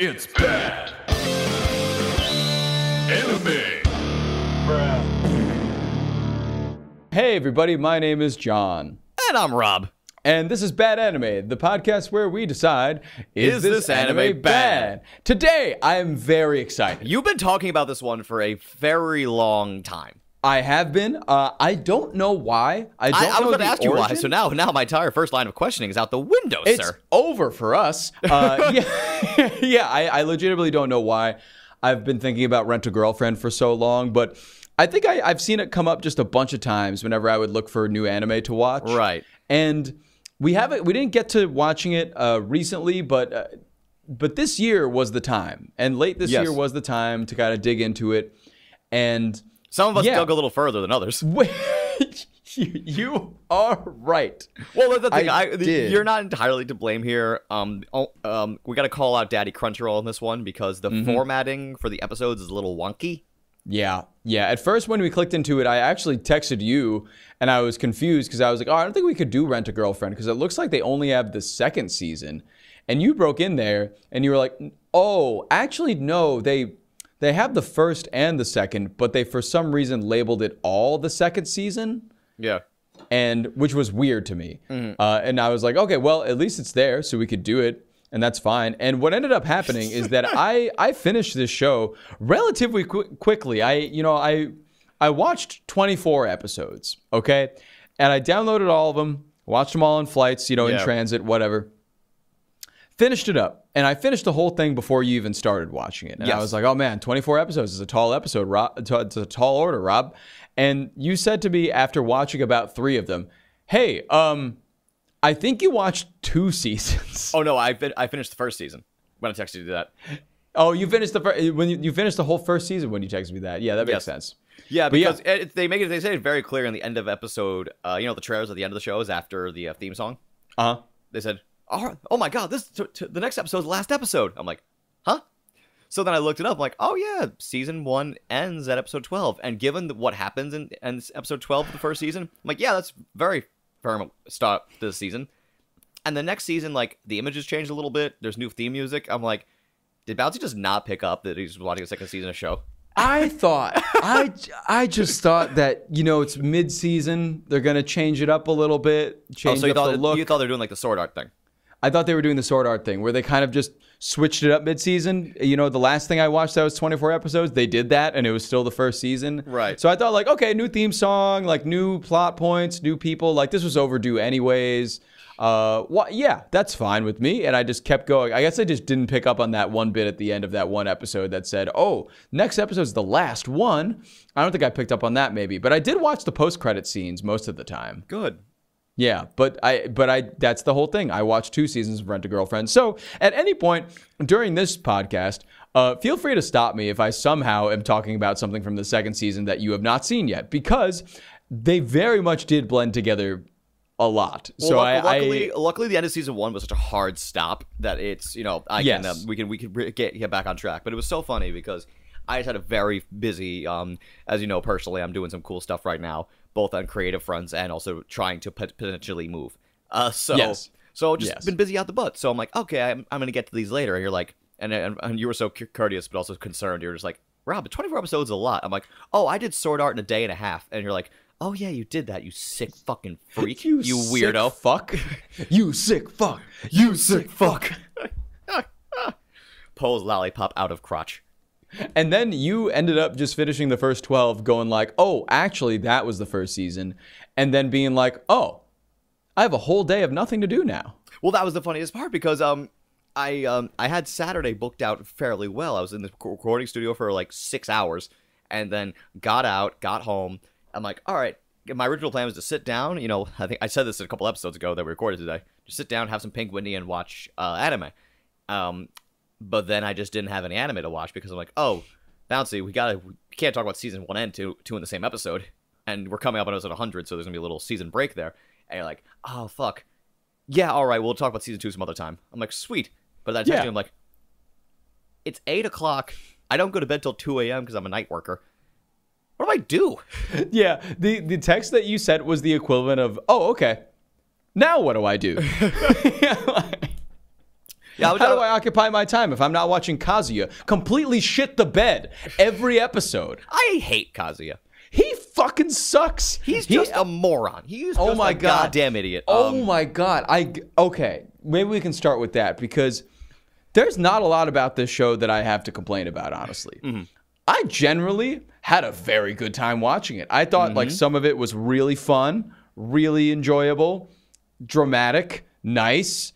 It's bad. Anime. Hey everybody, my name is John. And I'm Rob. And this is Bad Anime, the podcast where we decide, is this anime bad? bad? Today, I am very excited. You've been talking about this one for a very long time. I have been. I don't know why. I was going to ask you why, so now my entire first line of questioning is out the window, it's sir. over for us. I legitimately don't know why. I've been thinking about Rent-a-Girlfriend for so long, but I think I've seen it come up just a bunch of times whenever I would look for a new anime to watch. Right. And we didn't get to watching it recently, but this year was the time. And late this year was the time to kind of dig into it. And some of us dug a little further than others. You are right. Well, that's the thing. You're not entirely to blame here. We got to call out Daddy Crunchyroll on this one because the formatting for the episodes is a little wonky. Yeah. At first, when we clicked into it, I actually texted you, and I was confused because I was like, "Oh, I don't think we could do Rent-a-Girlfriend because it looks like they only have the second season." And you broke in there, and you were like, "Oh, actually, no, they have the first and the second, but they for some reason labeled it all the second season." Yeah. And which was weird to me. And I was like, "Okay, well, at least it's there, so we could do it." And that's fine. And what ended up happening is that I finished this show relatively quickly. I watched 24 episodes, okay? And I downloaded all of them, watched them all in flights, in transit, whatever. Finished it up. And I finished the whole thing before you even started watching it. And I was like, oh man, 24 episodes is a tall episode, Rob. It's a tall order, Rob. And you said to me after watching about 3 of them, hey, I think you watched 2 seasons. Oh no, I finished the first season when I texted you that. Oh, you finished you finished the whole first season when you texted me that. Yeah, that makes sense. Yeah, because they say it very clear in the end of episode. The trailers at the end of the show is after the theme song. They said, "Oh my God, the next episode is the last episode." I'm like, "Huh?" So then I looked it up. I'm like, "Oh yeah, season 1 ends at episode 12." And given what happens in episode 12 of the first season, I'm like, "Yeah, that's very firm start to the season." And the next season, like, the images changed a little bit. There's new theme music. I'm like, did Bouncy just not pick up that he's watching a second season of show? I thought, I just thought that, it's mid-season. They're going to change it up a little bit, change up the look. You thought they were doing, like, the sword art thing? I thought they were doing the sword art thing, where they kind of just switched it up mid-season. The last thing I watched that was 24 episodes, they did that, and it was still the first season. Right. So I thought, like, okay, new theme song, like, new plot points, new people. Like, this was overdue anyways. Yeah, that's fine with me. And I just kept going. I guess I just didn't pick up on that one bit at the end of that one episode that said, oh, next episode's the last one. I don't think I picked up on that maybe. But I did watch the post-credit scenes most of the time. Good. Yeah, but that's the whole thing. I watched 2 seasons of Rent-a-Girlfriend. So at any point during this podcast, feel free to stop me if I somehow am talking about something from the second season that you have not seen yet, because they very much did blend together a lot. Well, so luckily the end of season 1 was such a hard stop that it's, we can get back on track. But it was so funny because I just had a very busy, as you know, personally, I'm doing some cool stuff right now, both on creative fronts and also trying to potentially move. So just been busy out the butt. So I'm like, okay, I'm going to get to these later. And you're like, and you were so courteous, but also concerned. You're just like, Rob, but 24 episodes is a lot. I'm like, oh, I did sword art in a day and a half. And you're like, oh yeah, you did that, you sick fucking freak. you weirdo. Sick fuck. You sick fuck. You sick fuck. Pulls lollipop out of crotch. And then you ended up just finishing the first 12 going like, oh, actually, that was the first season. And then being like, oh, I have a whole day of nothing to do now. Well, that was the funniest part because I had Saturday booked out fairly well. I was in the recording studio for like 6 hours and then got home. I'm like, all right, my original plan was to sit down. I think I said this a couple episodes ago that we recorded today. Just sit down, have some Pink Windy, and watch anime. But then I just didn't have any anime to watch because I'm like, oh, Bouncy, we can't talk about season 1 and 2 in the same episode. And we're coming up on episode 100, so there's going to be a little season break there. And you're like, oh, fuck. Yeah, all right, we'll talk about season 2 some other time. I'm like, sweet. But then I text you, I'm like, it's 8 o'clock. I don't go to bed till 2 a.m. because I'm a night worker. What do I do? Yeah, the text that you sent was the equivalent of, oh, okay, now what do I do? Yeah, How do I occupy my time if I'm not watching Kazuya completely shit the bed every episode? I hate Kazuya. He fucking sucks. He's just a moron. He's just my a God. goddamn idiot. Oh my God. Okay, maybe we can start with that because there's not a lot about this show that I have to complain about, honestly. I generally had a very good time watching it. I thought like some of it was really fun, really enjoyable, dramatic, nice.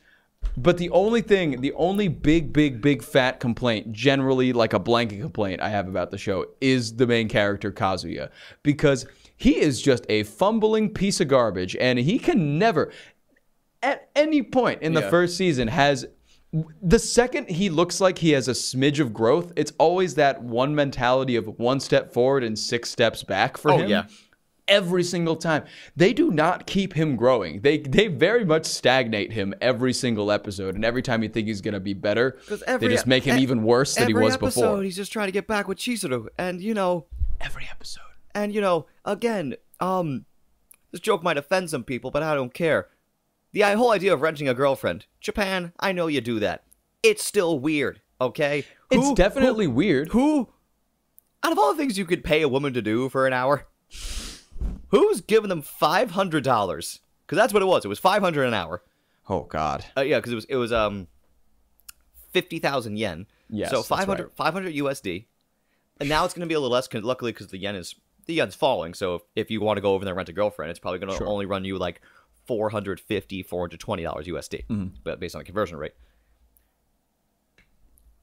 But the only big fat complaint, generally like a blanket complaint I have about the show is the main character, Kazuya. Because he is just a fumbling piece of garbage. And he can never, at any point in the first season, the second he looks like he has a smidge of growth, it's always that one mentality of 1 step forward and 6 steps back for him. Yeah. Every single time. They do not keep him growing. They very much stagnate him every single episode. And every time you think he's going to be better, they just make him even worse than he was before. He's just trying to get back with Chizuru. And, you know... Every episode. And, you know, again, this joke might offend some people, but I don't care. The whole idea of renting a girlfriend. Japan, I know you do that. It's still weird, okay? It's definitely weird. Out of all the things you could pay a woman to do for an hour... Who's giving them $500? Because that's what it was. It was $500 an hour. Oh God. Yeah, because it was 50,000 yen. Yes, so 500 USD. And now it's going to be a little less. Luckily, because the yen's falling. So if you want to go over there and rent a girlfriend, it's probably going to only run you like $420 USD, but based on the conversion rate.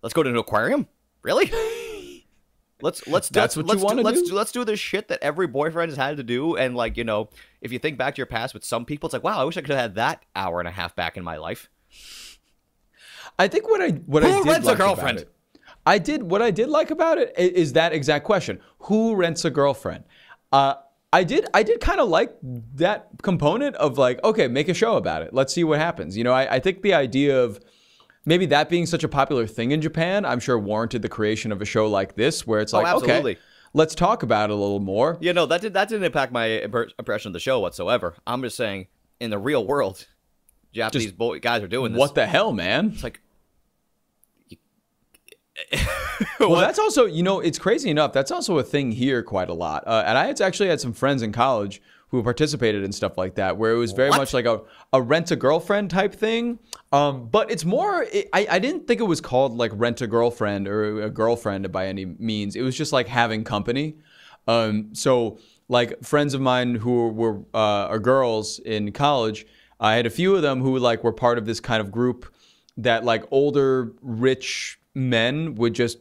Let's go to an aquarium. Really? Let's do this shit that every boyfriend has had to do, and like, you know, if you think back to your past with some people, it's like, wow, I wish I could have had that hour and a half back in my life. I think what I did rents like a girlfriend? What I did like about it is that exact question: who rents a girlfriend? I did kind of like that component of like, okay, make a show about it. Let's see what happens. You know, I think the idea of maybe that being such a popular thing in Japan, I'm sure warranted the creation of a show like this, where it's like, okay, let's talk about it a little more. Yeah, no, that didn't impact my impression of the show whatsoever. I'm just saying, in the real world, Japanese guys are doing this. What the hell, man? It's like... Well, that's also, you know, it's crazy enough. That's also a thing here quite a lot. And I actually had some friends in college who participated in stuff like that, where it was very much like a rent-a-girlfriend type thing. But it's more, I didn't think it was called like rent-a-girlfriend or a girlfriend by any means. It was just like having company. So like friends of mine who are girls in college, I had a few of them who like were part of this kind of group that like older, rich men would just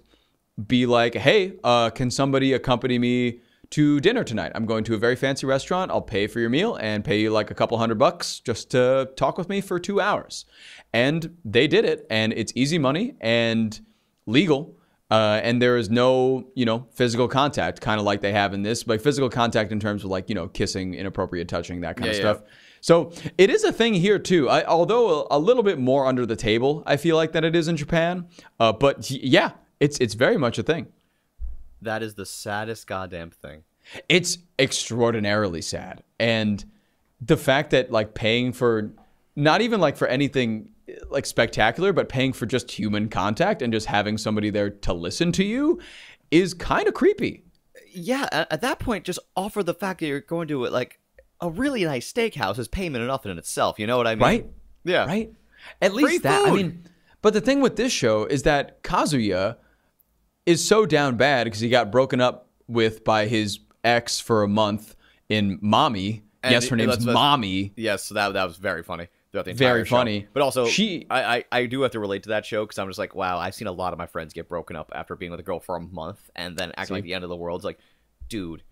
be like, hey, can somebody accompany me to dinner tonight? I'm going to a very fancy restaurant. I'll pay for your meal and pay you like a couple $100 just to talk with me for 2 hours. And they did it, and it's easy money and legal. And there is no, you know, physical contact, kind of like they have in this, like physical contact in terms of like, you know, kissing, inappropriate touching, that kind of stuff. So it is a thing here too, although a little bit more under the table, I feel like, than it is in Japan. But yeah, it's very much a thing. That is the saddest goddamn thing. It's extraordinarily sad. And the fact that like paying for, not even like for anything like spectacular, but paying for just human contact and just having somebody there to listen to you is kind of creepy. Yeah, at that point, just offer the fact that you're going to like a really nice steakhouse is payment enough in itself. You know what I mean? Right? Yeah. Right? At least that. I mean, but the thing with this show is that Kazuya is so down bad because he got broken up with by his ex for a month in Mommy. And yes, her name's Mommy. Yes, so that was very funny throughout the Very entire funny. show. But also, I do have to relate to that show because I'm just like, wow, I've seen a lot of my friends get broken up after being with a girl for a month and then acting like the end of the world. It's like, dude,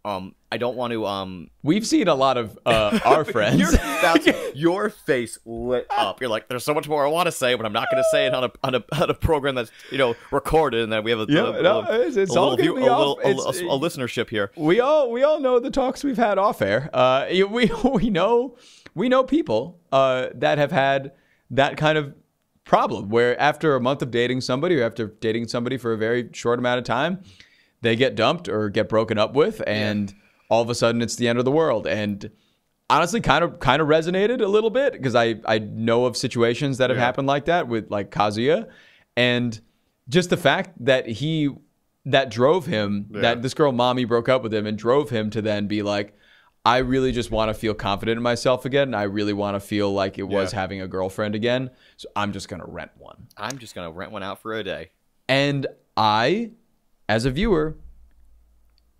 I don't want to. We've seen a lot of our friends. Your face lit up. You're like, there's so much more I want to say, but I'm not going to say it on a program that's, you know, recorded, and then we have a listenership here. We all know the talks we've had off air. We know people that have had that kind of problem where after a month of dating somebody or after dating somebody for a very short amount of time, they get dumped or get broken up with, and all of a sudden it's the end of the world. And honestly kind of resonated a little bit because I know of situations that have happened like that with like Kazuya, and just the fact that that drove him, that this girl mommy broke up with him and drove him to then be like, I really just want to feel confident in myself again. And I really want to feel like it was having a girlfriend again. So I'm just going to rent one. I'm just going to rent one out for a day. And I, as a viewer,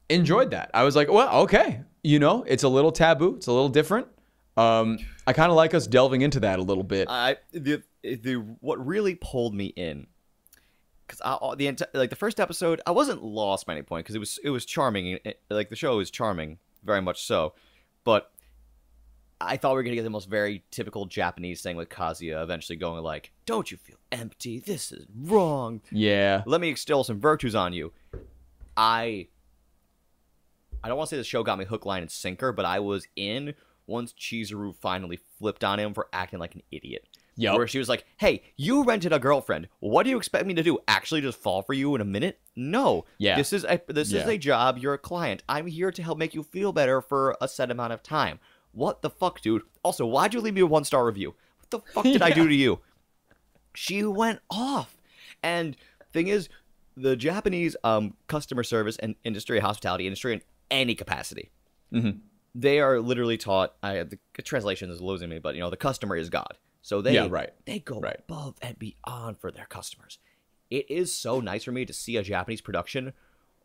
enjoyed that. I was like, well, okay. You know, it's a little taboo. It's a little different. I kind of like us delving into that a little bit. What really pulled me in, because the first episode, I wasn't lost by any point because it was charming. Like the show is charming, very much so, but I thought we were gonna get the most very typical Japanese thing with Kazuya eventually going like, "Don't you feel empty? This is wrong. Yeah, let me instill some virtues on you." I don't want to say the show got me hook, line, and sinker, but I was in once Chizuru finally flipped on him for acting like an idiot. Yep. Where she was like, hey, you rented a girlfriend. What do you expect me to do? Actually just fall for you in a minute? No. Yeah. This is a job. You're a client. I'm here to help make you feel better for a set amount of time. What the fuck, dude? Also, why'd you leave me a 1-star review? What the fuck did I do to you? She went off. And thing is, the Japanese customer service and industry, hospitality industry, in any capacity, they are literally taught, the translation is losing me, but the customer is God. So they go above and beyond for their customers. It is so nice for me to see a Japanese production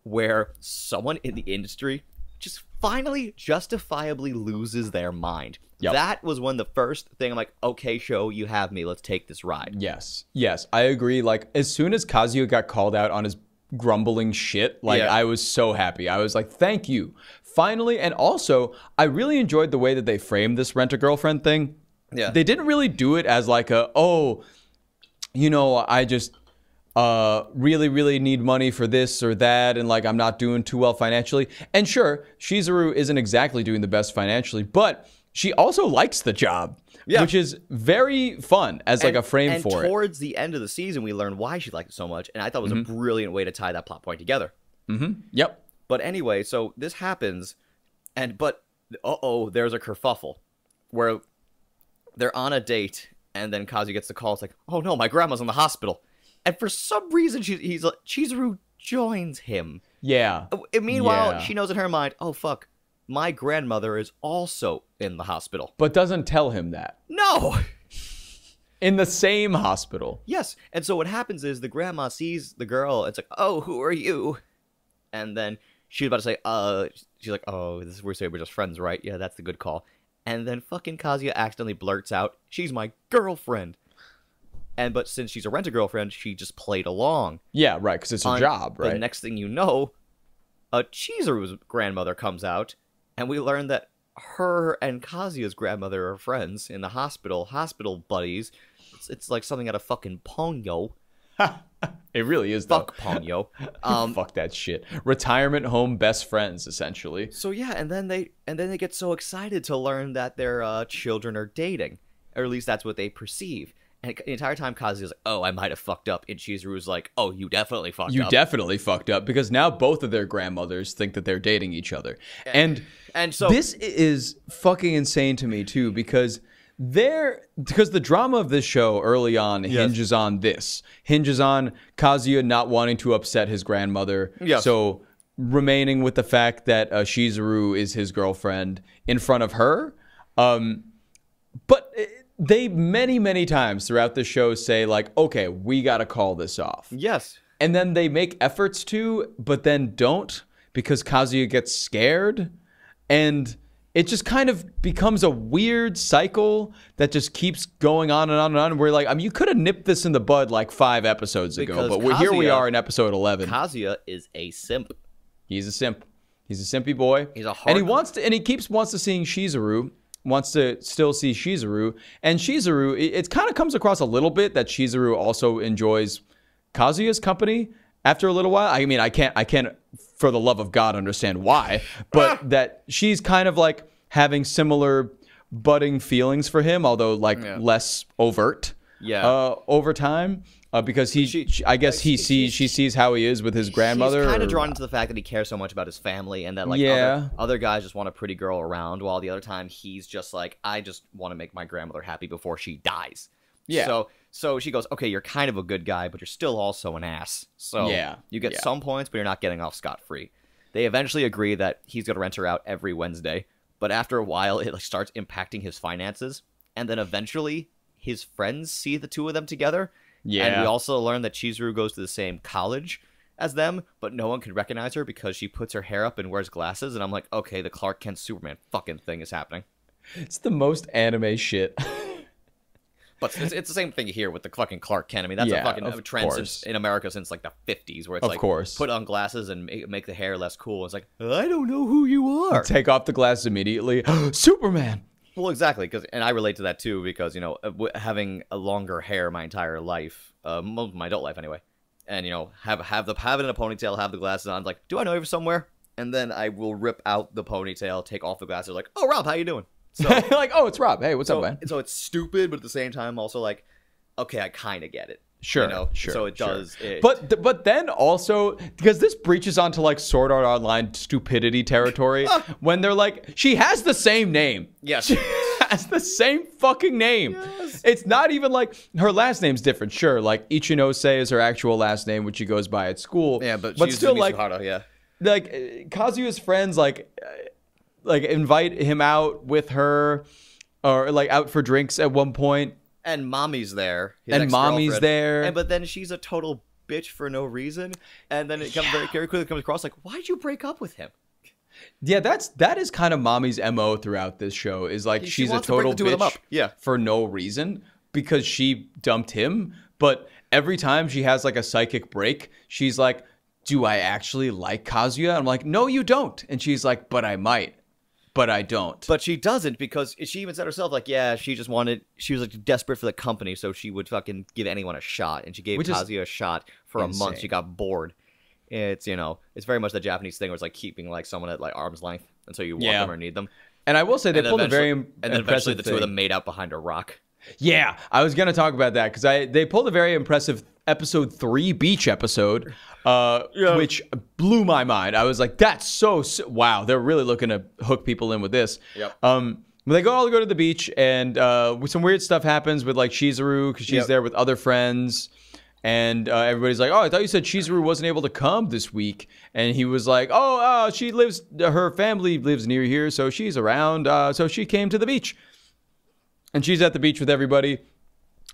where someone in the industry just finally justifiably loses their mind. Yep. That was the first thing I'm like, okay, show, you have me. Let's take this ride. Yes, I agree. Like, as soon as Kazuya got called out on his grumbling shit, like, I was so happy. I was like, thank you. Finally. And also, I really enjoyed the way that they framed this rent-a-girlfriend thing. Yeah. They didn't really do it as like I just really, really need money for this or that, and like I'm not doing too well financially. And sure, Chizuru isn't exactly doing the best financially, but she also likes the job, which is very fun as like a frame for it. And towards the end of the season, we learn why she liked it so much, and I thought it was a brilliant way to tie that plot point together. Yep. But anyway, so this happens, but there's a kerfuffle where they're on a date, and then Kazuya gets the call. It's like, oh no, my grandma's in the hospital. And for some reason, Chizuru joins him. Yeah. And meanwhile, she knows in her mind, oh fuck, my grandmother is also in the hospital. But doesn't tell him that. No! In the same hospital. Yes. And so what happens is the grandma sees the girl. It's like, oh, who are you? And then she's about to say, she's like, oh, we're just friends, right? Yeah, that's the good call. And then fucking Kazuya accidentally blurts out, she's my girlfriend. But since she's a rent-a-girlfriend, she just played along. Yeah, right, because it's a job, right? The next thing you know, Chizuru's grandmother comes out, and we learn that her and Kazuya's grandmother are friends in the hospital buddies. It's like something out of fucking Ponyo. It really is, though. Fuck Ponyo. Fuck that shit. Retirement home best friends, essentially. So yeah, and then they get so excited to learn that their children are dating, or at least that's what they perceive. And the entire time Kazuya's like, oh, I might have fucked up, and Chizuru's like, oh, you definitely fucked up. You definitely fucked up, because now both of their grandmothers think that they're dating each other. And so this is fucking insane to me too, because the drama of this show early on hinges on Kazuya not wanting to upset his grandmother. Yes. So remaining with the fact that Chizuru is his girlfriend in front of her. But they many times throughout the show say like, okay, we got to call this off. Yes. And then they make efforts to, but then don't, because Kazuya gets scared. And it just kind of becomes a weird cycle that just keeps going on and on and on. We're like, I mean, you could have nipped this in the bud like 5 episodes ago, but here we are in episode 11. Kazuya is a simp. He's a simp. He's a simpy boy. He's a hard. And he wants to see Chizuru. Wants to still see Chizuru. And Chizuru, it kind of comes across a little bit that Chizuru also enjoys Kazuya's company after a little while. I mean, I can't for the love of God understand why, but that she's kind of like having similar budding feelings for him, although like less overt over time. because I guess she sees how he is with his grandmother. She's kind of drawn into the fact that he cares so much about his family, and that like other guys just want a pretty girl around, while the other time he's just like, I just want to make my grandmother happy before she dies. Yeah. So she goes, okay, you're kind of a good guy, but you're still also an ass. So you get some points, but you're not getting off scot-free. They eventually agree that he's going to rent her out every Wednesday, but after a while, it like starts impacting his finances, and then eventually his friends see the two of them together. Yeah. And we also learn that Chizuru goes to the same college as them, but no one can recognize her because she puts her hair up and wears glasses. And I'm like, okay, the Clark Kent Superman fucking thing is happening. It's the most anime shit. But it's the same thing here with the fucking Clark Kent. I mean, that's a fucking trend in America since like the 50s, where it's put on glasses and make the hair less cool. It's like, I don't know who you are. Take off the glasses immediately. Superman. Well, exactly, and I relate to that too, because, you know, having a longer hair my entire life, most of my adult life anyway, and, you know, have it in a ponytail, have the glasses on, like, do I know you from somewhere? And then I will rip out the ponytail, take off the glasses, like, oh, Rob, how you doing? So like, oh, it's Rob. Hey, what's up, man? So it's stupid, but at the same time, also like, okay, I kind of get it. Sure, you know? Sure. So it does. But then also, because this breaches onto like Sword Art Online stupidity territory, when they're like, she has the same name. Yes. She has the same fucking name. Yes. It's not even like her last name's different. Sure, like Ichinose is her actual last name, which she goes by at school. Yeah, but still like, yeah. Like Kazuya's friends like invite him out with her, or like out for drinks at one point. And Mommy's there. Mommy's there. But then she's a total bitch for no reason. And then it very quickly comes across like, why'd you break up with him? Yeah, that is kind of Mommy's MO throughout this show, is like she's a total bitch for no reason because she dumped him. But every time she has like a psychic break, she's like, do I actually like Kazuya? I'm like, no, you don't. And she's like, but I might. But I don't. But she doesn't, because she even said herself, like, yeah, she was like desperate for the company, so she would fucking give anyone a shot. And she gave Kazuya a shot for a month. She got bored. It's, you know, it's very much the Japanese thing where it's like keeping like someone at like arm's length until you want them or need them. And I will say they pulled a very impressive and then eventually the two of them made out behind a rock. Yeah, I was gonna talk about that because they pulled a very impressive episode 3 beach episode, which blew my mind. I was like, that's so wow, they're really looking to hook people in with this. Yep. They all go to the beach, and some weird stuff happens with like Chizuru because she's there with other friends, and everybody's like, oh, I thought you said Chizuru wasn't able to come this week, and he was like, oh, her family lives near here, so she's around, so she came to the beach. And she's at the beach with everybody.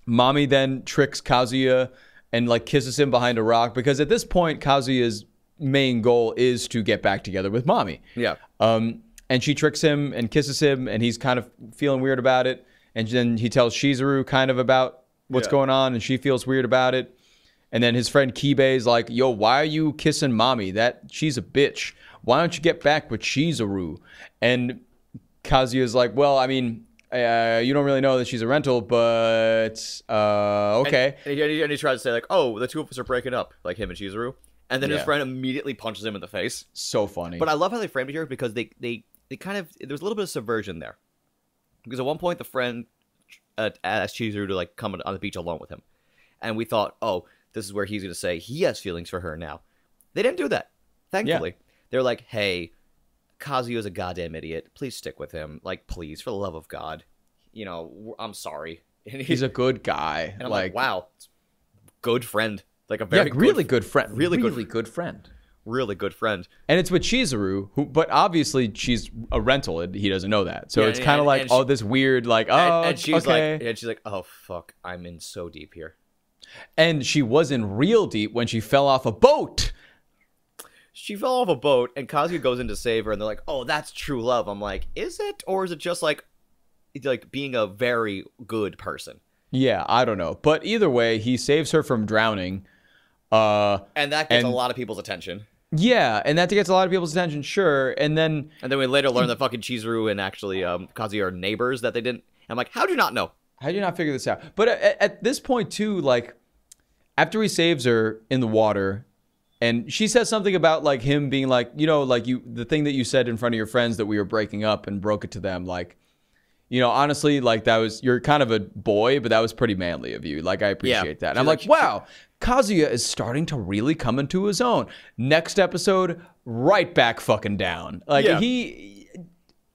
Mommy then tricks Kazuya and like kisses him behind a rock, because at this point Kazuya's main goal is to get back together with Mommy. Yeah. And she tricks him and kisses him, and he's kind of feeling weird about it. And then he tells Chizuru kind of about what's going on, and she feels weird about it. And then his friend Kibei's like, yo, why are you kissing Mommy? She's a bitch. Why don't you get back with Chizuru? And Kazuya's like, well, I mean, you don't really know that she's a rental, but okay. And he tries to say like, oh, the two of us are breaking up, like him and Chizuru. And then his friend immediately punches him in the face. So funny. But I love how they framed it here, because they kind of, there's a little bit of subversion there. Because at one point the friend asked Chizuru to like come on the beach alone with him. And we thought, oh, this is where he's going to say he has feelings for her now. They didn't do that, thankfully. Yeah. They're like, hey, Kazuya's a goddamn idiot. Please stick with him. Like, please, for the love of God. You know, I'm sorry. And he's a good guy. And I'm like, wow, good friend. Like a very really good friend. Really good friend. Really good friend. And it's with Chizuru, but obviously she's a rental, and he doesn't know that. So it's kind of like, this weird, like, and she's like, oh fuck, I'm in so deep here. And she was in real deep when she fell off a boat. She fell off a boat, and Kazuya goes in to save her, and they're like, oh, that's true love. I'm like, is it? Or is it just like being a very good person? Yeah, I don't know. But either way, he saves her from drowning. And that gets a lot of people's attention. Yeah, and that gets a lot of people's attention, sure. And then we later learn that fucking Chizuru and actually Kazuya are neighbors that they didn't. I'm like, how'd you not know? How'd you not figure this out? But at this point, too, like, after he saves her in the water, and she says something about, like, him being like, you know, like, the thing that you said in front of your friends that we were breaking up and broke it to them, like, You know, honestly, like you're kind of a boy, but that was pretty manly of you. Like, I appreciate that. And I'm like, wow, Kazuya is starting to really come into his own. Next episode, right back fucking down. Like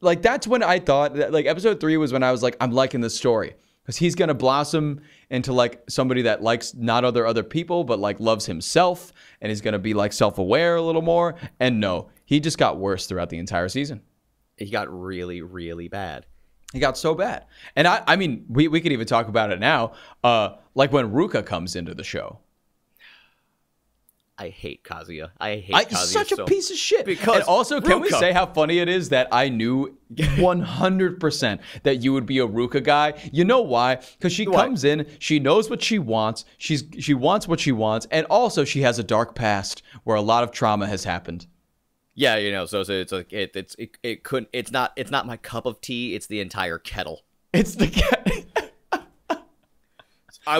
like that's when I thought that, like, episode 3 was when I was like, I'm liking this story. Because he's going to blossom into, like, somebody that likes not other people, but, like, loves himself. And he's going to be, like, self-aware a little more. And no, he just got worse throughout the entire season. He got really, really bad. He got so bad. And I mean, we could even talk about it now. Like when RUKA comes into the show. I hate Kazuya. I hate Kazuya such a piece of shit. Because and also, can we RUKA. say how funny it is that I knew 100% that you would be a RUKA guy? You know why? Because she comes in, she knows what she wants, she wants what she wants, and also she has a dark past where a lot of trauma has happened. Yeah, you know, so it's like it's not my cup of tea. It's the entire kettle. It's the I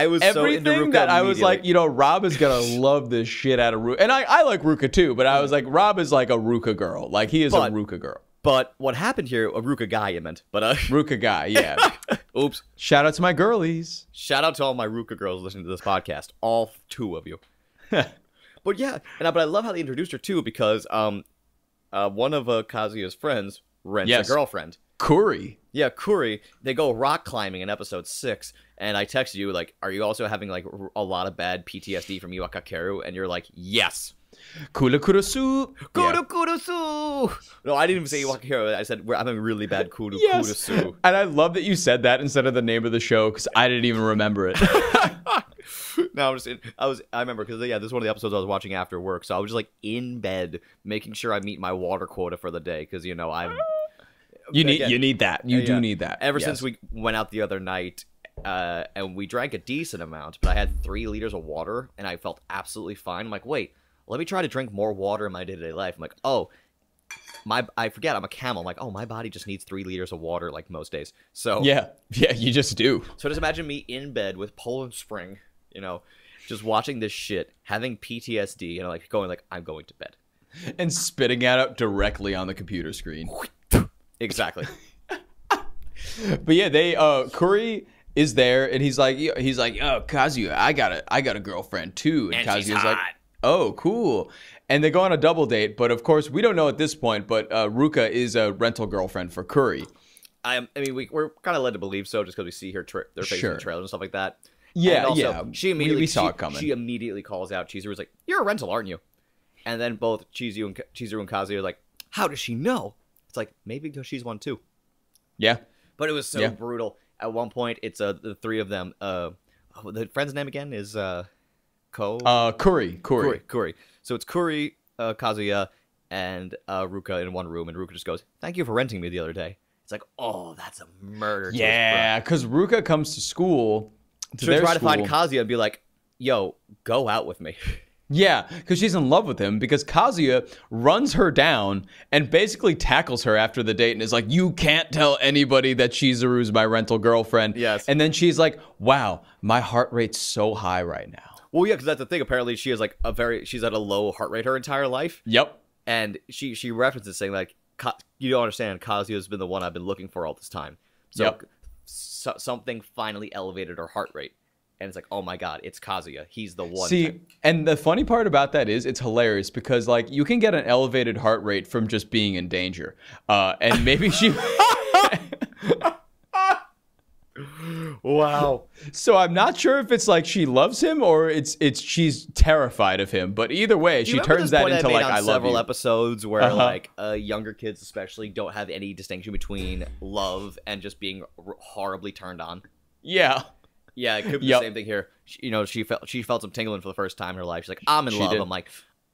was so into RUKA that I was like, you know, Rob is gonna love this shit out of RUKA, and I like RUKA too. But I was like, Rob is like a RUKA girl. Like, he is a RUKA girl. But what happened here? A RUKA guy, you meant? But RUKA guy, yeah. Oops. Shout out to my girlies. Shout out to all my RUKA girls listening to this podcast. All 2 of you. But yeah, but I love how they introduced her too, because one of Kazuya's friends rents a girlfriend. Kuri. Yeah, Kuri. They go rock climbing in episode 6, and I texted you like, "Are you also having like a lot of bad PTSD from Iwakakeru?" And you're like, "Yes." Kura Kurusu. Kurusu. No, I didn't even say Iwakakeru. I said I'm having really bad Kurusu. And I love that you said that instead of the name of the show, because I didn't even remember it. No, I remember because this is one of the episodes I was watching after work, so I was just like in bed making sure I meet my water quota for the day, because you know you need that. You do need that. Ever since we went out the other night, and we drank a decent amount, but I had 3 liters of water and I felt absolutely fine. I'm like, wait, let me try to drink more water in my day-to-day life. I'm like, oh, I forget I'm a camel. I'm like, oh, my body just needs 3 liters of water like most days. So yeah, you just do. So just imagine me in bed with Poland Spring, you know, just watching this shit, having PTSD, you know, like going like, I'm going to bed. And spitting it out directly on the computer screen. Exactly. But yeah, Kuri is there, and he's like, oh, Kazuya, I got a girlfriend too. And Kazuya's like, oh, cool. And they go on a double date, but of course we don't know at this point, but RUKA is a rental girlfriend for Kuri. I mean, we're kind of led to believe so just because we see their faces in the trailers and stuff like that. Yeah, and also, yeah. She immediately we saw it coming. She immediately calls out Chizuru, like, "You're a rental, aren't you?" And then both Chizuru and Kazuya are like, "How does she know?" It's like, maybe because she's one too. Yeah. But it was so brutal. At one point, it's the 3 of them. The friend's name again is Kuri. So it's Kuri, Kazuya, and RUKA in one room, and RUKA just goes, "Thank you for renting me the other day." It's like, oh, that's a murder. Yeah, because RUKA comes to school. To try to find Kazuya and be like, yo, go out with me. Yeah, because she's in love with him, because Kazuya runs her down and basically tackles her after the date and is like, you can't tell anybody that Chizuru's my rental girlfriend. Yes. And then she's like, wow, my heart rate's so high right now. Well, yeah, because that's the thing. Apparently, she is like she's at a low heart rate her entire life. Yep. And she references saying like, you don't understand, Kazuya's been the one I've been looking for all this time. So, something finally elevated her heart rate. And it's like, oh my god, it's Kazuya. He's the one. See, and the funny part about that is it's hilarious because, like, you can get an elevated heart rate from just being in danger. And maybe she... Wow. So I'm not sure if it's like she loves him or it's she's terrified of him. But either way, she turns that into like, I love you. Several episodes where like younger kids especially don't have any distinction between love and just being horribly turned on. Yeah. Yeah, it could be the same thing here. She felt some tingling for the first time in her life. She's like, I'm in love. I'm like,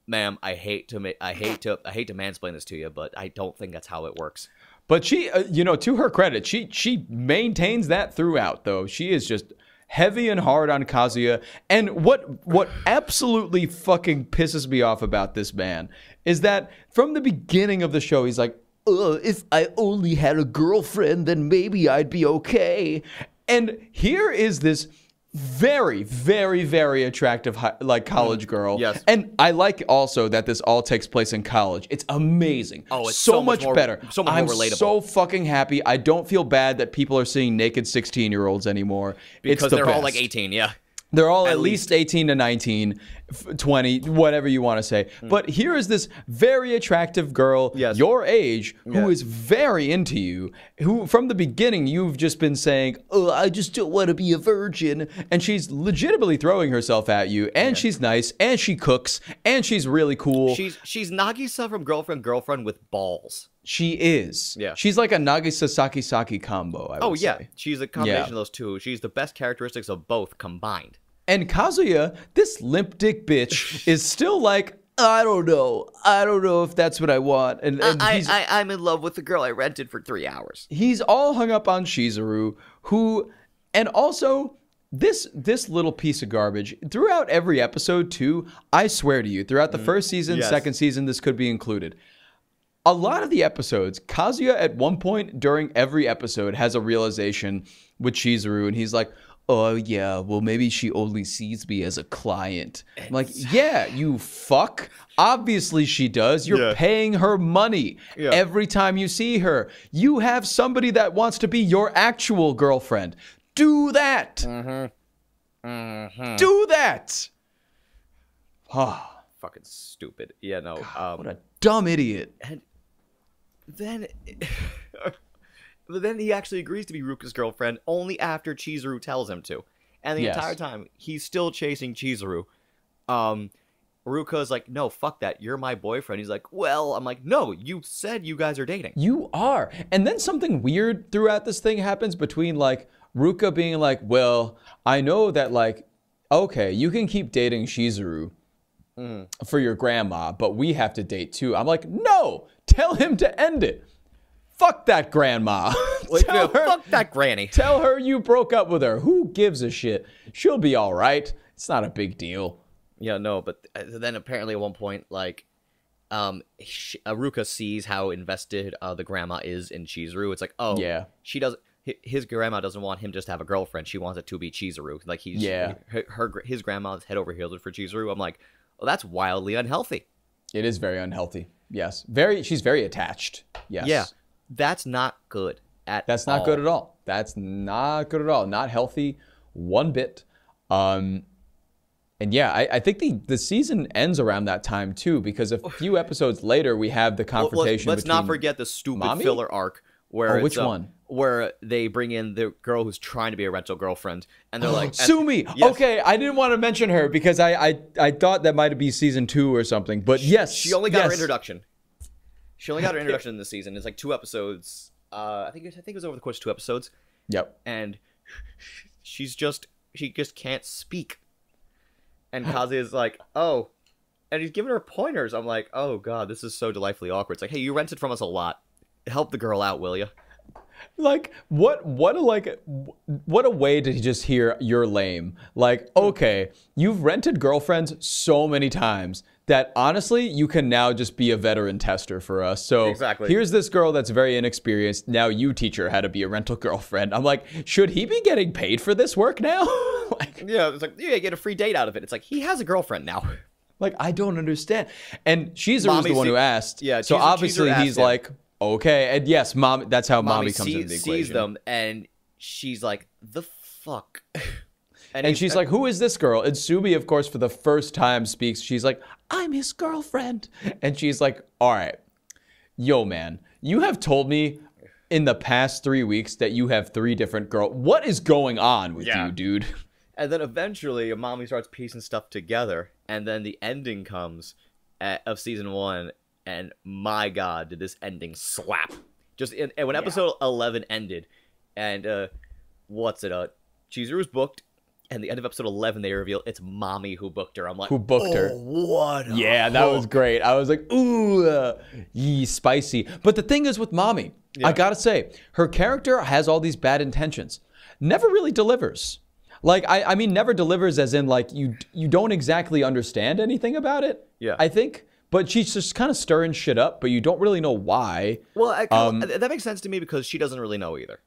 ma'am, I hate to mansplain this to you, but I don't think that's how it works. But she, to her credit, she maintains that throughout, though. She is just heavy and hard on Kazuya. And what absolutely fucking pisses me off about this man is that from the beginning of the show, he's like, if I only had a girlfriend, then maybe I'd be okay. And here is this very, very, very attractive, like college girl. Yes. And I like also that this all takes place in college. It's amazing. Oh, it's so much more, better. So much I'm more relatable. so fucking happy. I don't feel bad that people are seeing naked 16-year-olds anymore. Because they're all like 18, yeah. They're all at least 18 to 19, 20, whatever you want to say. But here is this very attractive girl, your age, who is very into you, who from the beginning you've just been saying, oh, I just don't want to be a virgin. And she's legitimately throwing herself at you. And she's nice. And she cooks. And she's really cool. She's Nagisa from Girlfriend with balls. She is. Yeah. She's like a Nagisa Saki combo, I would say. She's a combination of those two. She's the best characteristics of both combined. And Kazuya, this limp dick bitch, is still like, I don't know. I don't know if that's what I want. And I'm in love with the girl I rented for 3 hours. He's all hung up on Shizuru, who, and also this little piece of garbage throughout every episode too. I swear to you, throughout the first season, second season, this could be included. A lot of the episodes, Kazuya at one point during every episode has a realization with Shizuru, and he's like, oh, yeah, well, maybe she only sees me as a client. I'm like, yeah, you fuck. Obviously she does. You're paying her money every time you see her. You have somebody that wants to be your actual girlfriend. Do that. Do that. Fucking stupid. Yeah, no. What a dumb idiot. And then... But then he actually agrees to be Ruka's girlfriend only after Chizuru tells him to. And the entire time, he's still chasing Chizuru. Ruka's like, no, fuck that. You're my boyfriend. He's like, well, I'm like, no, you said you guys are dating. You are. And then something weird throughout this thing happens between, like, Ruka being like, well, I know that, like, okay, you can keep dating Chizuru for your grandma, but we have to date too. I'm like, no, tell him to end it. Fuck that grandma. Fuck that granny. Tell her you broke up with her. Who gives a shit? She'll be all right. It's not a big deal. Yeah, no, but then apparently at one point, like, Ruka sees how invested the grandma is in Chizuru. It's like, oh, yeah, she does. His grandma doesn't want him just to have a girlfriend. She wants it to be Chizuru. Like his grandma's head over heels for Chizuru. I'm like, well, that's wildly unhealthy. It is very unhealthy. Yes, she's very attached. Yes. Yeah. That's not good at all. That's not good at all. That's not good at all. Not healthy one bit. And yeah, I think the season ends around that time too, because a few episodes later we have the confrontation. Let's not forget the stupid filler arc where which one? Where they bring in the girl who's trying to be a rental girlfriend, and they're like, Sumi. Yes. Okay, I didn't want to mention her because I thought that might be season 2 or something, but yes, she only got her introduction. She only got her introduction in this season. It's like 2 episodes. I think it was over the course of 2 episodes. Yep. And she just can't speak. And Kazuya's like, oh. And he's giving her pointers. I'm like, oh god, this is so delightfully awkward. It's like, hey, you rented from us a lot. Help the girl out, will you? Like, what a way to just hear you're lame. Like, okay, you've rented girlfriends so many times that honestly, you can now just be a veteran tester for us. So here's this girl that's very inexperienced. Now you teach her how to be a rental girlfriend. I'm like, should he be getting paid for this work now? Like, yeah, it's like, yeah, get a free date out of it. It's like, he has a girlfriend now. Like, I don't understand. And Chizuru was the one who asked. Yeah, so obviously he's like, okay. And yes, mom, that's how mommy comes into the equation. Sees them and she's like, the fuck? And she's like, who is this girl? And Sumi, of course, for the first time speaks. She's like, I'm his girlfriend. And she's like, all right, yo, man, you have told me in the past 3 weeks that you have 3 different girls. What is going on with you, dude? And then eventually, mommy starts piecing stuff together. And then the ending comes of season 1. And my god, did this ending slap. And when episode 11 ended, and Chizuru's booked. And the end of episode 11, they reveal it's mommy who booked her. I'm like, who booked her? What? That was great. I was like, ooh, spicy. But the thing is with mommy, I gotta say, her character has all these bad intentions. Never really delivers. Like, I mean, never delivers as in, like, you don't exactly understand anything about it. Yeah. I think. But she's just kind of stirring shit up, but you don't really know why. Well, that makes sense to me because she doesn't really know either.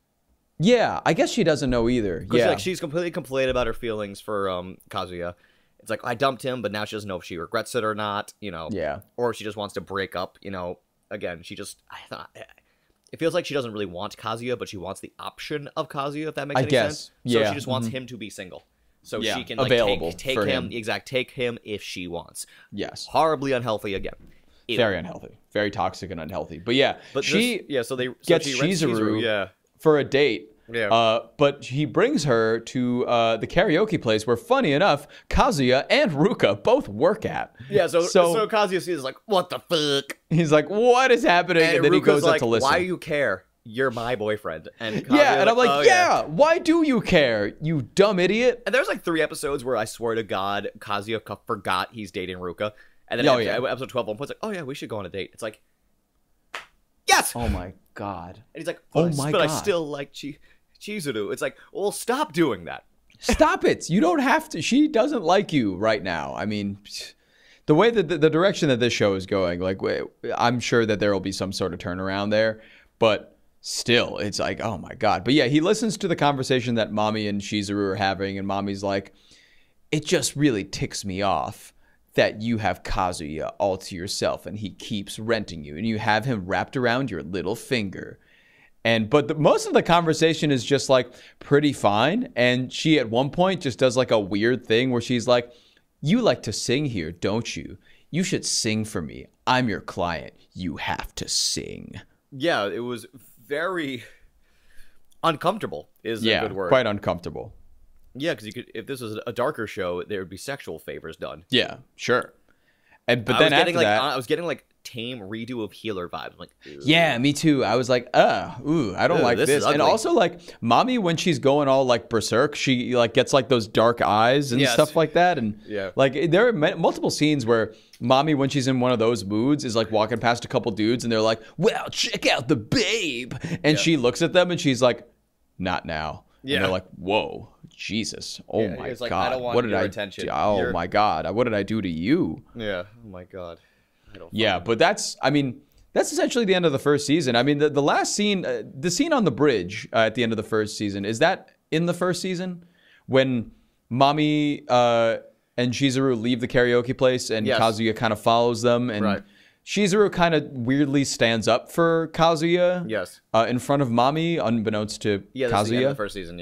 Yeah, I guess she doesn't know either. Yeah. Like, she's completely complaining about her feelings for Kazuya. It's like, I dumped him, but now she doesn't know if she regrets it or not, you know. Yeah. Or if she just wants to break up, you know. Again, it feels like she doesn't really want Kazuya, but she wants the option of Kazuya, if that makes any sense. Yeah. So she just wants him to be single. So she can, like, available take for him. Take him if she wants. Yes. Horribly unhealthy again. Ew. Very unhealthy. Very toxic and unhealthy. But yeah, so she gets Chizuru for a date. Yeah. But he brings her to the karaoke place where, funny enough, Kazuya and RUKA both work at. Yeah, so Kazuya sees like, what the fuck? He's like, what is happening? And then he goes up to listen. Why do you care? You're my boyfriend. And Kazuya and I'm like, why do you care, you dumb idiot? And there's like 3 episodes where I swear to God, Kazuya forgot he's dating RUKA. And then episode 12, one point's like, oh yeah, we should go on a date. It's like, yes! Oh my God. And he's like, God. I still like Chizuru. It's like, well, stop doing that. Stop it. You don't have to. She doesn't like you right now. I mean, the way that the direction that this show is going, like, I'm sure that there will be some sort of turnaround there, but still, it's like, oh my God. But yeah, he listens to the conversation that Mommy and Chizuru are having, and Mommy's like, it just really ticks me off that you have Kazuya all to yourself and he keeps renting you and you have him wrapped around your little finger. But most of the conversation is just like pretty fine. And she at one point just does like a weird thing where she's like, you like to sing here, don't you? You should sing for me. I'm your client. You have to sing. Yeah, it was very uncomfortable is a good word. Quite uncomfortable. Yeah, because if this was a darker show, there would be sexual favors done. Yeah, sure. Then after that, I was getting like tame redo of Healer vibes. I'm like, ew. Yeah, me too. I was like, I don't like this. And also, like, Mommy, when she's going all like berserk, she like gets like those dark eyes and stuff like that. And like, there are multiple scenes where Mommy, when she's in one of those moods, is like walking past a couple dudes, and they're like, "Well, check out the babe," and she looks at them and she's like, "Not now." Yeah. And they're like, whoa, Jesus. Oh my God. Like, I don't want your attention. Oh my God. What did I do to you? Yeah. Oh my God. But that's essentially the end of the first season. I mean, the last scene, the scene on the bridge at the end of the first season, is that in the first season? When Mommy and Chizuru leave the karaoke place and Kazuya kind of follows them and Chizuru kind of weirdly stands up for Kazuya. Yes. In front of Mommy, unbeknownst to Kazuya. Yeah, that's the end of the first season,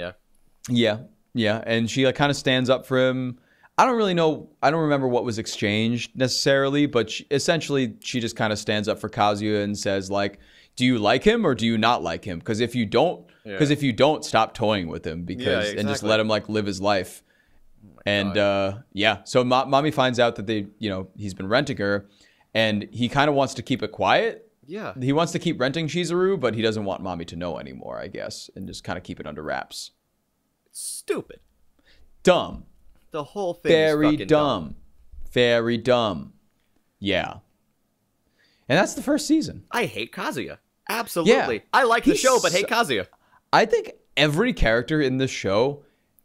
Yeah. And she kind of stands up for him. I don't really know. I don't remember what was exchanged necessarily, but essentially she just kind of stands up for Kazuya and says, like, do you like him or do you not like him? Because if you don't, stop toying with him and just let him like live his life. So Mommy finds out that he's been renting her. And he kind of wants to keep it quiet. Yeah. He wants to keep renting Chizuru, but he doesn't want Mommy to know anymore, I guess, and just kind of keep it under wraps. Stupid. Dumb. The whole thing is fucking dumb. Very dumb. Yeah. And that's the first season. I hate Kazuya. Absolutely. Yeah. I like the show, but hate Kazuya. I think every character in this show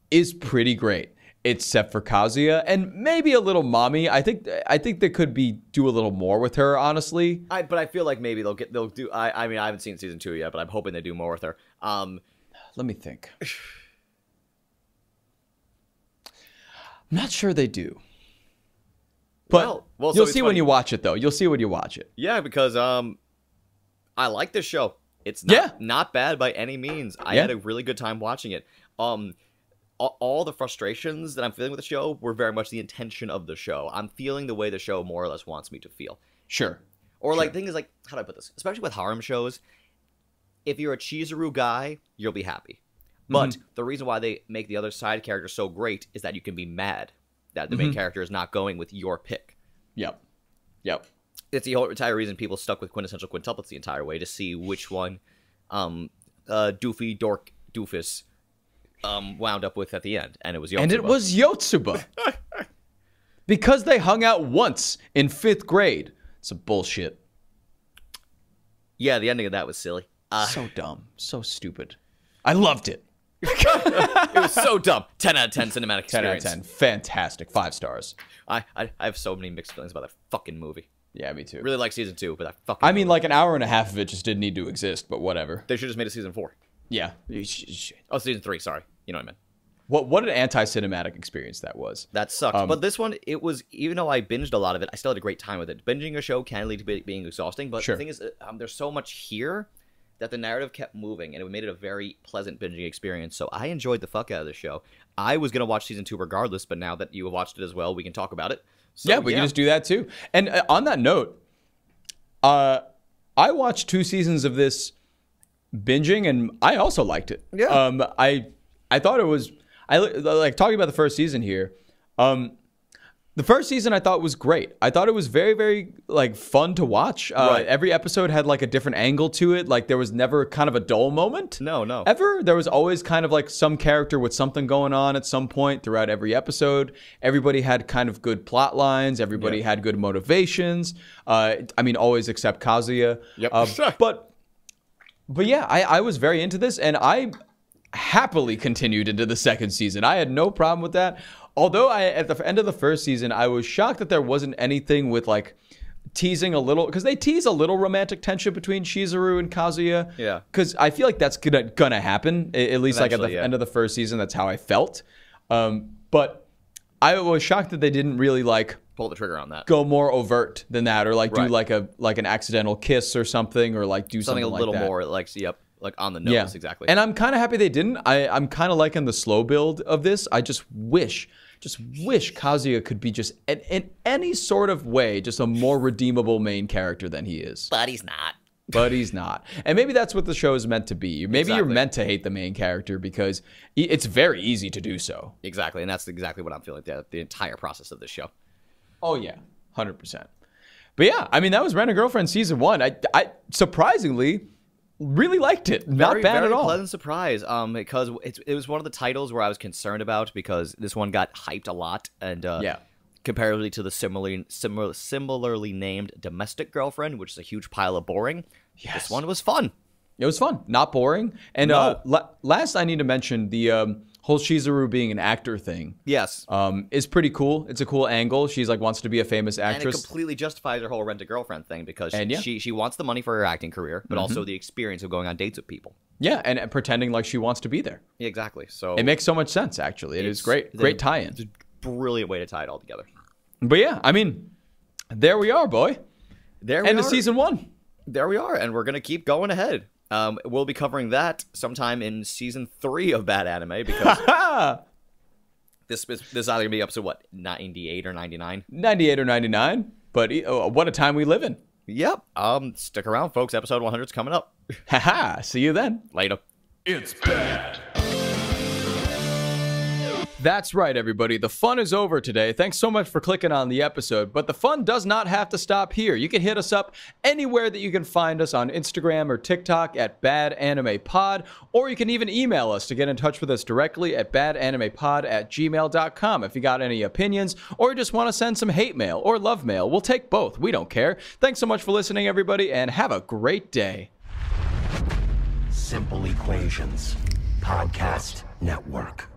is pretty great. Except for Kazuya and maybe a little Mommy. I think they could do a little more with her, honestly. But I feel like maybe they'll do. I mean, I haven't seen season 2 yet, but I'm hoping they do more with her. Let me think. I'm not sure they do. But you'll see when you watch it, though. You'll see when you watch it. Yeah, because I like this show. It's not bad by any means. I had a really good time watching it. All the frustrations that I'm feeling with the show were very much the intention of the show. I'm feeling the way the show more or less wants me to feel. Sure. Or like, the thing is, like, how do I put this? Especially with harem shows, if you're a Chizuru guy, you'll be happy. But the reason why they make the other side character so great is that you can be mad that the main character is not going with your pick. Yep. It's the whole entire reason people stuck with quintessential quintuplets the entire way, to see which one Doofy Dork Doofus wound up with at the end, and it was Yotsuba. And it was Yotsuba. Because they hung out once in 5th grade. Some bullshit. Yeah, the ending of that was silly. So dumb. So stupid. I loved it. It was so dumb. 10 out of 10 cinematic experience. 10 out of 10. Fantastic. 5 stars. I have so many mixed feelings about that fucking movie. Yeah, me too. Really like season 2, but that fucking movie. mean, like an hour and a half of it just didn't need to exist, but whatever. They should have just made a season 4. Yeah. Oh, season 3. Sorry, you know what I meant. What an anti-cinematic experience that was. That sucked. But this one, it was, even though I binged a lot of it, I still had a great time with it. Binging a show can lead to being exhausting, but the thing is, there's so much here that the narrative kept moving, and it made it a very pleasant binging experience. So I enjoyed the fuck out of this show. I was going to watch season 2 regardless, but now that you have watched it as well, we can talk about it. So, yeah, we can just do that too. And on that note, I watched 2 seasons of this binging, and I also liked it. Yeah. I thought it was... I like talking about the first season here. The first season I thought was great. I thought it was very, very like fun to watch. Every episode had like a different angle to it. Like there was never kind of a dull moment. No. Ever. There was always kind of like some character with something going on at some point throughout every episode. Everybody had kind of good plot lines. Everybody had good motivations. I mean, always except Kazuya. Yep. But yeah, I was very into this, and I happily continued into the second season. I had no problem with that. Although at the end of the first season, I was shocked that there wasn't anything with like teasing a little, because they tease a little romantic tension between Shizuru and Kazuya. Yeah. Because I feel like that's gonna happen. At least like at the end of the first season, that's how I felt. But I was shocked that they didn't really like pull the trigger on that. Go more overt than that, or like do like an accidental kiss or something, or like do something a like little that. more like like on the nose, exactly. And I'm kind of happy they didn't. I'm kind of liking the slow build of this. I just wish Kazuya could be just in any sort of way just a more redeemable main character than he is. But he's not. But he's not. And maybe that's what the show is meant to be. Maybe you're meant to hate the main character because it's very easy to do so. Exactly, and that's exactly what I'm feeling the entire process of this show. Oh yeah, 100%. But yeah, I mean that was Rent-a-Girlfriend season 1. I surprisingly really liked it. Not bad at all. Very pleasant surprise. Because it was one of the titles where I was concerned about because this one got hyped a lot, and comparatively to the similarly named Domestic Girlfriend, which is a huge pile of boring. Yes. This one was fun. It was fun, not boring. And last, I need to mention the whole Shizuru being an actor thing. Yes, is pretty cool. It's a cool angle. She's like wants to be a famous actress, and it completely justifies her whole Rent-a-Girlfriend thing because she wants the money for her acting career, but also the experience of going on dates with people. Yeah, and pretending like she wants to be there. Yeah, exactly. So it makes so much sense. Actually, it is great. Great tie-in. It's a brilliant way to tie it all together. But yeah, I mean, there we are, boy. End of season 1. There we are, and we're gonna keep going ahead. We'll be covering that sometime in season 3 of Bad Anime because this is either gonna be episode 98 or 99. 98 or 99. But what a time we live in. Yep. Stick around, folks. Episode 100's coming up. Haha. See you then. Later. It's bad. That's right, everybody. The fun is over today. Thanks so much for clicking on the episode, but the fun does not have to stop here. You can hit us up anywhere that you can find us on Instagram or TikTok at badanimepod, or you can even email us to get in touch with us directly at badanimepod@gmail.com. If you got any opinions or just want to send some hate mail or love mail, we'll take both. We don't care. Thanks so much for listening, everybody, and have a great day. Simple Equations Podcast Network.